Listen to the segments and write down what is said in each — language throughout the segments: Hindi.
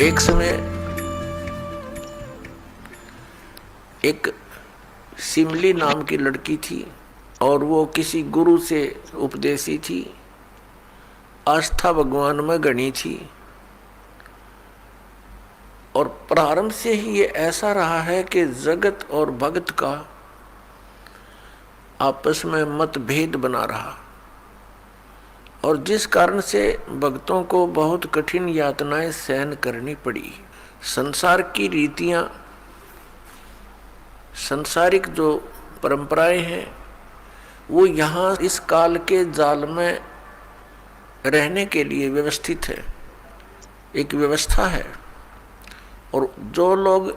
एक समय एक सिमली नाम की लड़की थी और वो किसी गुरु से उपदेशी थी, आस्था भगवान में गणी थी। और प्रारंभ से ही ये ऐसा रहा है कि जगत और भगत का आपस में मतभेद बना रहा, और जिस कारण से भक्तों को बहुत कठिन यातनाएं सहन करनी पड़ी। संसार की रीतियां, संसारिक जो परंपराएं हैं, वो यहाँ इस काल के जाल में रहने के लिए व्यवस्थित है, एक व्यवस्था है। और जो लोग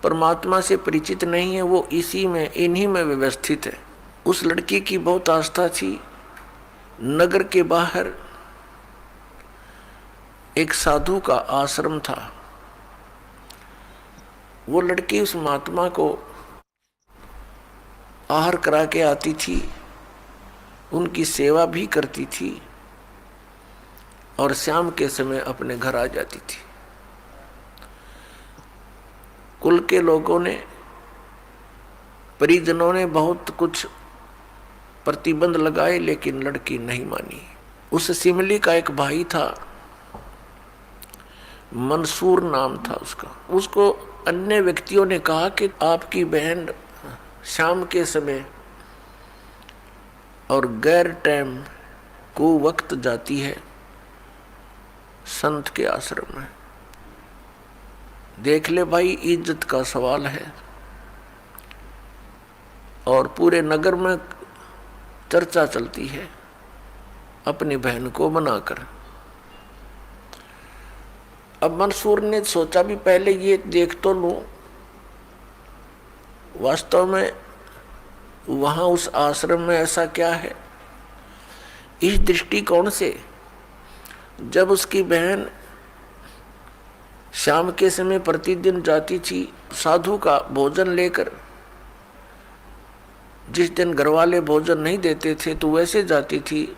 परमात्मा से परिचित नहीं है वो इसी में, इन्हीं में व्यवस्थित है। उस लड़की की बहुत आस्था थी। नगर के बाहर एक साधु का आश्रम था। वो लड़की उस महात्मा को आहार करा के आती थी, उनकी सेवा भी करती थी और शाम के समय अपने घर आ जाती थी। कुल के लोगों ने, परिजनों ने बहुत कुछ प्रतिबंध लगाए, लेकिन लड़की नहीं मानी। उस सिमली का एक भाई था, मंसूर नाम था उसका। उसको अन्य व्यक्तियों ने कहा कि आपकी बहन शाम के समय और गैर टाइम को वक्त जाती है संत के आश्रम में। देख ले भाई, इज्जत का सवाल है। और पूरे नगर में चर्चा चलती है अपनी बहन को बनाकर। अब मंसूर ने सोचा भी पहले ये देख तो लूं, वास्तव में वहां उस आश्रम में ऐसा क्या है। इस दृष्टिकोण से जब उसकी बहन शाम के समय प्रतिदिन जाती थी साधु का भोजन लेकर, जिस दिन घर वाले भोजन नहीं देते थे तो वैसे जाती थी,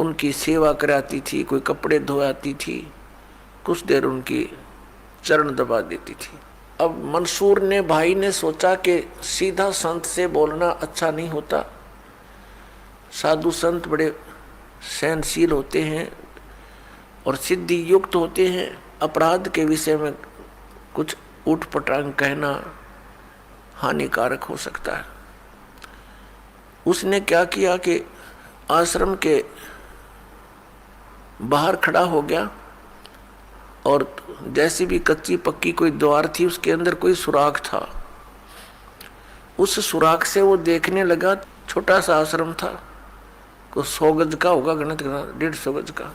उनकी सेवा कराती थी, कोई कपड़े धोआती थी, कुछ देर उनकी चरण दबा देती थी। अब मंसूर ने, भाई ने सोचा कि सीधा संत से बोलना अच्छा नहीं होता। साधु संत बड़े सहनशील होते हैं और सिद्धि युक्त होते हैं। अपराध के विषय में कुछ उठपटांग कहना हानिकारक हो सकता है। उसने क्या किया कि आश्रम के बाहर खड़ा हो गया और जैसी भी कच्ची पक्की कोई द्वार थी, उसके अंदर कोई सुराख था। उस सुराख से वो देखने लगा। छोटा सा आश्रम था, को 100 गज का होगा, गणित 150 गज का,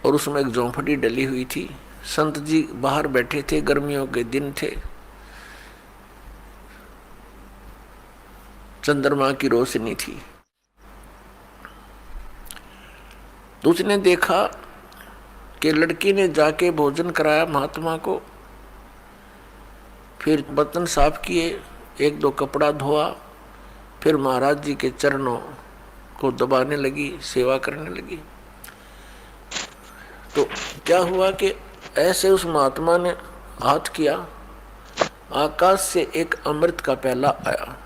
और उसमें एक झोंपड़ी डली हुई थी। संत जी बाहर बैठे थे, गर्मियों के दिन थे, चंद्रमा की रोशनी थी। तो उसने देखा कि लड़की ने जाके भोजन कराया महात्मा को, फिर बर्तन साफ किए, 1-2 कपड़ा धोआ, फिर महाराज जी के चरणों को दबाने लगी, सेवा करने लगी। तो क्या हुआ कि ऐसे उस महात्मा ने हाथ किया, आकाश से एक अमृत का प्याला आया।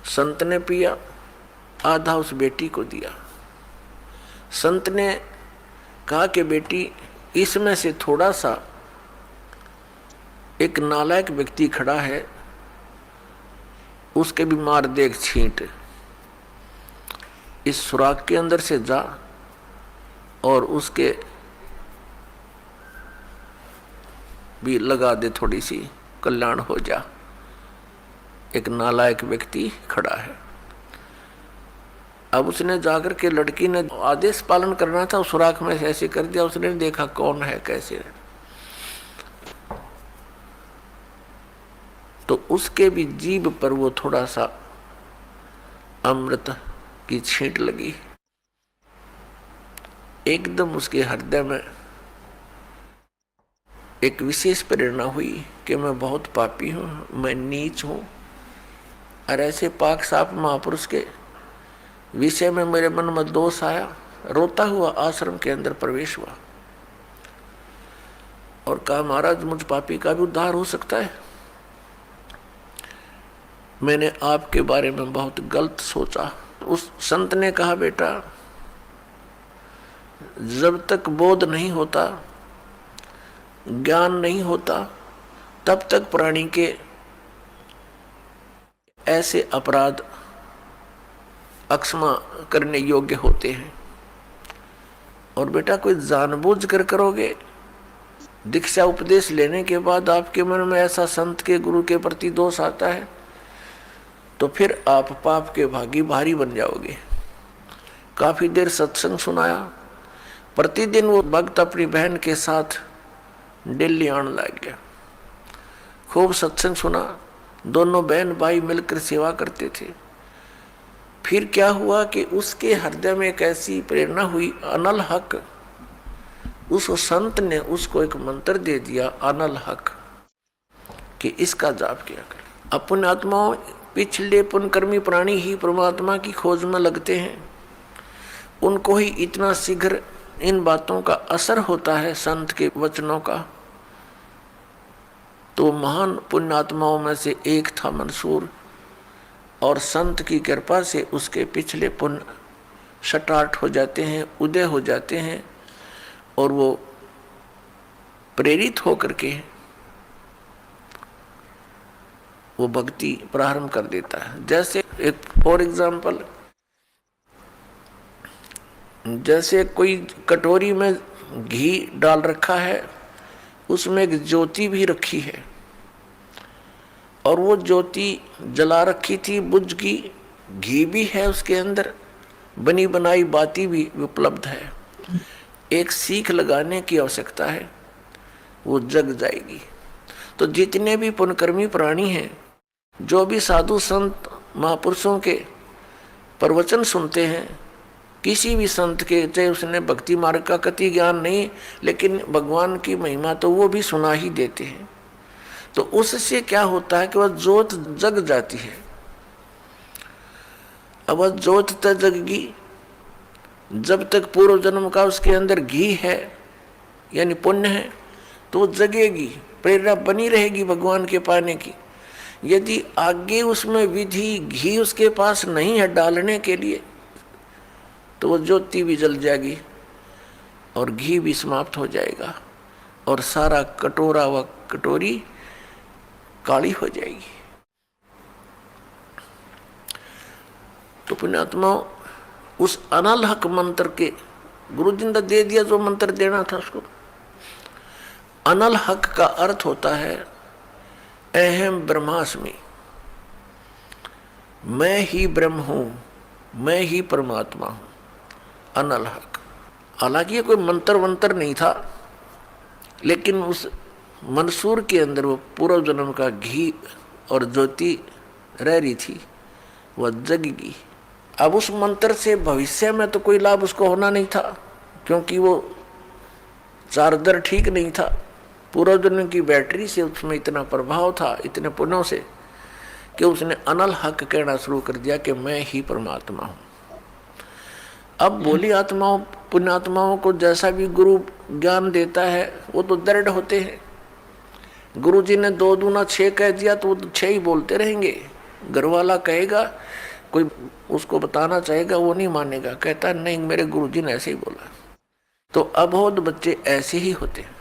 संत ने पिया, आधा उस बेटी को दिया। संत ने कहा कि बेटी, इसमें से थोड़ा सा, एक नालायक व्यक्ति खड़ा है, उसके भी मार दे एक छींट। इस सुराख के अंदर से जा और उसके भी लगा दे, थोड़ी सी कल्याण हो जा। एक नालायक व्यक्ति खड़ा है। अब उसने जाकर के, लड़की ने आदेश पालन करना था, सुराख में से ऐसे कर दिया। उसने देखा कौन है, कैसे है, तो उसके भी जीभ पर वो थोड़ा सा अमृत की छींट लगी। एकदम उसके हृदय में एक विशेष प्रेरणा हुई कि मैं बहुत पापी हूं, मैं नीच हूं, और ऐसे पाक साफ महापुरुष के विषय में मेरे मन में दोष आया, रोता हुआ आश्रम के अंदर प्रवेश हुआ और कहा महाराज मुझ पापी का भी उद्धार हो सकता है। मैंने आपके बारे में बहुत गलत सोचा। उस संत ने कहा बेटा, जब तक बोध नहीं होता, ज्ञान नहीं होता, तब तक प्राणी के ऐसे अपराध अक्षमा करने योग्य होते हैं। और बेटा कोई जानबूझ कर करोगे, दीक्षा उपदेश लेने के बाद आपके मन में ऐसा संत के गुरु के प्रति दोष आता है तो फिर आप पाप के भागी भारी बन जाओगे। काफी देर सत्संग सुनाया। प्रतिदिन वो भक्त अपनी बहन के साथ दिल्ली आने लग गया। खूब सत्संग सुना, दोनों बहन भाई मिलकर सेवा करते थे। फिर क्या हुआ कि उसके हृदय में एक ऐसी प्रेरणा हुई, अनल हक। उस संत ने उसको एक मंत्र दे दिया, अनल हक, कि इसका जाप किया कर। अपने आत्माओं पिछले पुण्यकर्मी प्राणी ही परमात्मा की खोज में लगते हैं। उनको ही इतना शीघ्र इन बातों का असर होता है, संत के वचनों का। तो महान पुण्यात्माओं में से एक था मंसूर, और संत की कृपा से उसके पिछले पुण्य स्टार्ट हो जाते हैं, उदय हो जाते हैं, और वो प्रेरित होकर के वो भक्ति प्रारंभ कर देता है। जैसे एक फॉर एग्जाम्पल, जैसे कोई कटोरी में घी डाल रखा है, उसमें एक ज्योति भी रखी है, और वो ज्योति जला रखी थी, बुझ की, घी भी है उसके अंदर, बनी बनाई बाती भी उपलब्ध है। एक सीख लगाने की आवश्यकता है, वो जग जाएगी। तो जितने भी पुण्यकर्मी प्राणी हैं, जो भी साधु संत महापुरुषों के प्रवचन सुनते हैं, किसी भी संत के, चाहे उसने भक्ति मार्ग का कति ज्ञान नहीं, लेकिन भगवान की महिमा तो वो भी सुना ही देते हैं। तो उससे क्या होता है कि वह ज्योत जग जाती है। अब वह ज्योत तक जगेगी जब तक पूर्व जन्म का उसके अंदर घी है, यानी पुण्य है, तो जगेगी, प्रेरणा बनी रहेगी भगवान के पाने की। यदि आगे उसमें विधि घी उसके पास नहीं है डालने के लिए, तो वो ज्योति भी जल जाएगी और घी भी समाप्त हो जाएगा, और सारा कटोरा व कटोरी काली हो जाएगी। तो पुण्यात्मा उस अनल हक मंत्र के गुरु जी ने दे दिया, जो मंत्र देना था उसको। अनल हक का अर्थ होता है अहम ब्रह्मास्मि, मैं ही ब्रह्म हूं, मैं ही परमात्मा हूं, अनल हक। हालांकि ये कोई मंत्र वंत्र नहीं था, लेकिन उस मंसूर के अंदर वो पूर्व जन्म का घी और ज्योति रह रही थी, वह जगेगी। अब उस मंत्र से भविष्य में तो कोई लाभ उसको होना नहीं था, क्योंकि वो चार्जर ठीक नहीं था। पूर्व जन्म की बैटरी से उसमें इतना प्रभाव था, इतने पुण्यों से, कि उसने अनल हक कहना शुरू कर दिया कि मैं ही परमात्मा हूँ। अब बोली आत्माओं पुण्यात्माओं को जैसा भी गुरु ज्ञान देता है, वो तो दृढ़ होते हैं। गुरु जी ने 2 दूना 6 कह दिया तो वो 6 ही बोलते रहेंगे। घर वाला कहेगा, कोई उसको बताना चाहेगा, वो नहीं मानेगा, कहता नहीं मेरे गुरु जी ने ऐसे ही बोला। तो अबोध बच्चे ऐसे ही होते हैं।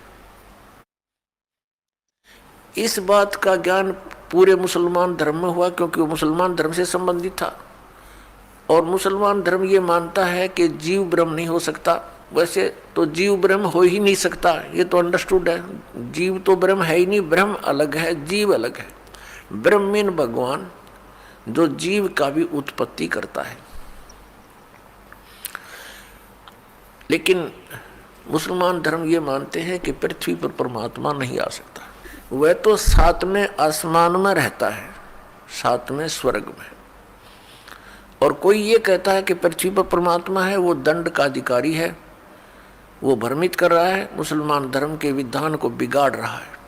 इस बात का ज्ञान पूरे मुसलमान धर्म में हुआ, क्योंकि वो मुसलमान धर्म से संबंधित था, और मुसलमान धर्म ये मानता है कि जीव ब्रह्म नहीं हो सकता। वैसे तो जीव ब्रह्म हो ही नहीं सकता, ये तो अंडरस्टूड है। जीव तो ब्रह्म है ही नहीं, ब्रह्म अलग है, जीव अलग है। ब्रह्म मीन भगवान, जो जीव का भी उत्पत्ति करता है। लेकिन मुसलमान धर्म ये मानते हैं कि पृथ्वी पर परमात्मा नहीं आ सकता। वह तो 7वें आसमान में रहता है, 7वें स्वर्ग में। और कोई ये कहता है कि पृथ्वी पर परमात्मा है, वो दंड का अधिकारी है, वो भ्रमित कर रहा है, मुसलमान धर्म के विधान को बिगाड़ रहा है।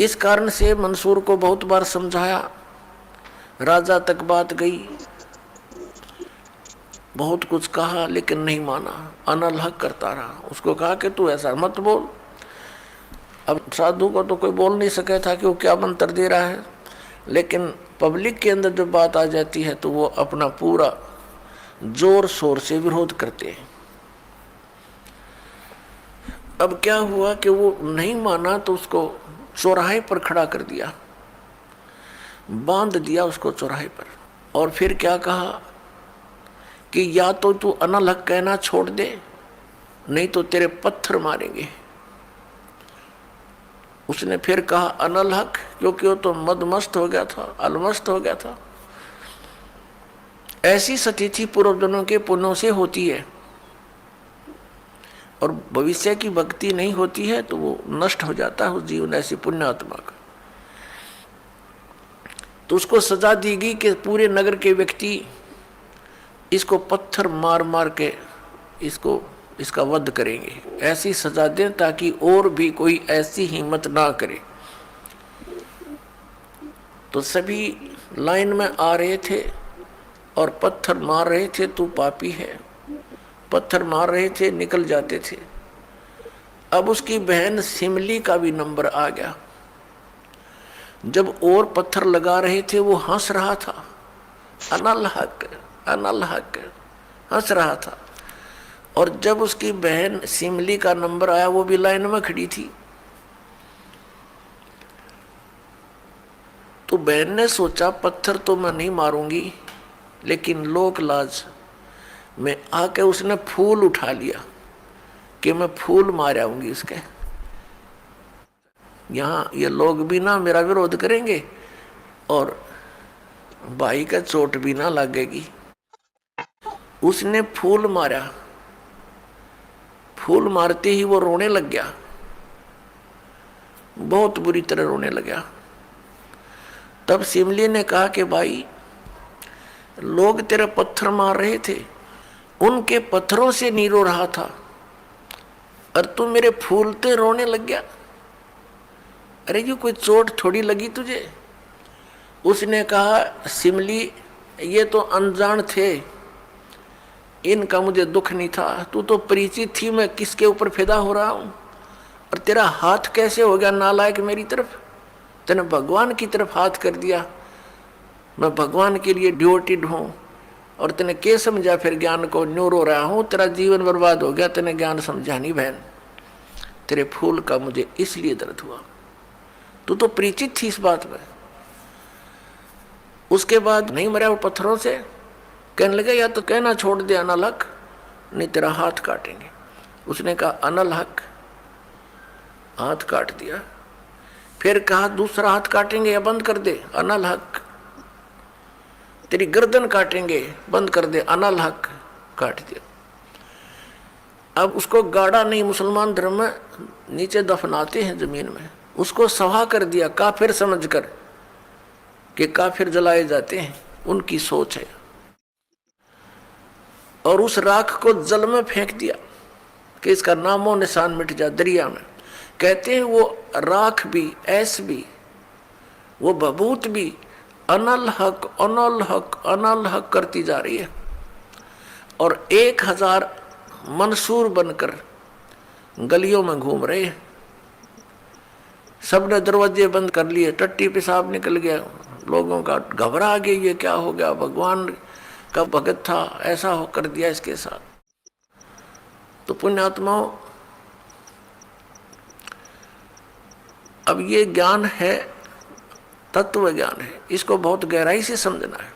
इस कारण से मंसूर को बहुत बार समझाया, राजा तक बात गई, बहुत कुछ कहा लेकिन नहीं माना, अनलहक करता रहा। उसको कहा कि तू ऐसा मत बोल। अब साधु को तो कोई बोल नहीं सके था कि वो क्या मंत्र दे रहा है, लेकिन पब्लिक के अंदर जब बात आ जाती है तो वो अपना पूरा जोर शोर से विरोध करते हैं। अब क्या हुआ कि वो नहीं माना तो उसको चौराहे पर खड़ा कर दिया, बांध दिया उसको चौराहे पर। और फिर क्या कहा कि या तो तू अनलहक कहना छोड़ दे, नहीं तो तेरे पत्थर मारेंगे। उसने फिर कहा अनलहक, क्योंकि वो तो मदमस्त हो गया था, अलमस्त हो गया था। ऐसी स्थिति पूर्वजन्मों के पुण्यों से होती है, और भविष्य की भक्ति नहीं होती है तो वो नष्ट हो जाता है उस जीवन, ऐसी पुण्य आत्मा का। तो उसको सजा दी गई कि पूरे नगर के व्यक्ति इसको पत्थर मार मार के इसका वध करेंगे। ऐसी सजा दें ताकि और भी कोई ऐसी हिम्मत ना करे। तो सभी लाइन में आ रहे थे और पत्थर मार रहे थे, तू पापी है, पत्थर मार रहे थे, निकल जाते थे। अब उसकी बहन सिमली का भी नंबर आ गया। जब और पत्थर लगा रहे थे वो हंस रहा था, अनलहक अनलहक हंस रहा था। और जब उसकी बहन सिमली का नंबर आया, वो भी लाइन में खड़ी थी। तो बहन ने सोचा पत्थर तो मैं नहीं मारूंगी, लेकिन लोक लाज में आके उसने फूल उठा लिया कि मैं फूल मार आऊंगी उसके। यहाँ ये लोग भी ना मेरा विरोध करेंगे और भाई का चोट भी ना लगेगी। उसने फूल मारा, फूल मारते ही वो रोने लग गया, बहुत बुरी तरह रोने लगा। तब सिमली ने कहा कि भाई, लोग तेरे पत्थर मार रहे थे, उनके पत्थरों से नहीं रो रहा था, और तू मेरे फूलते रोने लग गया। अरे ये कोई चोट थोड़ी लगी तुझे? उसने कहा सिमली, ये तो अनजान थे, इनका मुझे दुख नहीं था। तू तो परिचित थी मैं किसके ऊपर फिदा हो रहा हूं, और तेरा हाथ कैसे हो गया नालायक मेरी तरफ? तूने भगवान की तरफ हाथ कर दिया। मैं भगवान के लिए ड्यूटीड हूं, और तूने क्या समझा फिर ज्ञान को? न्यू रो रहा हूं, तेरा जीवन बर्बाद हो गया, तूने ज्ञान समझा नहीं बहन। तेरे फूल का मुझे इसलिए दर्द हुआ, तू तो परिचित थी इस बात में। उसके बाद नहीं मरा वो पत्थरों से, कहने लगे या तो कहना छोड़ दे अनलहक, नहीं तेरा हाथ काटेंगे। उसने कहा अनलहक, हाथ काट दिया। फिर कहा दूसरा हाथ काटेंगे या बंद कर दे, अनलहक। तेरी गर्दन काटेंगे, बंद कर दे, अनलहक, काट दिया। अब उसको गाड़ा नहीं, मुसलमान धर्म में नीचे दफनाते हैं जमीन में, उसको सवा कर दिया काफिर समझकर कि काफिर जलाए जाते हैं, उनकी सोच है। और उस राख को जल में फेंक दिया कि इसका नामो निशान मिट जा, दरिया में। कहते हैं वो राख भी, ऐस भी, वो बबूत भी अनलहक अनलहक अनलहक करती जा रही है। और 1000 मंसूर बनकर गलियों में घूम रहे हैं। सबने दरवाजे बंद कर लिए, टट्टी पेशाब निकल गया, लोगों का घबरा गया, ये क्या हो गया? भगवान का भगत था, ऐसा हो कर दिया इसके साथ। तो पुण्यात्माओं, अब ये ज्ञान है, तत्व ज्ञान है, इसको बहुत गहराई से समझना है।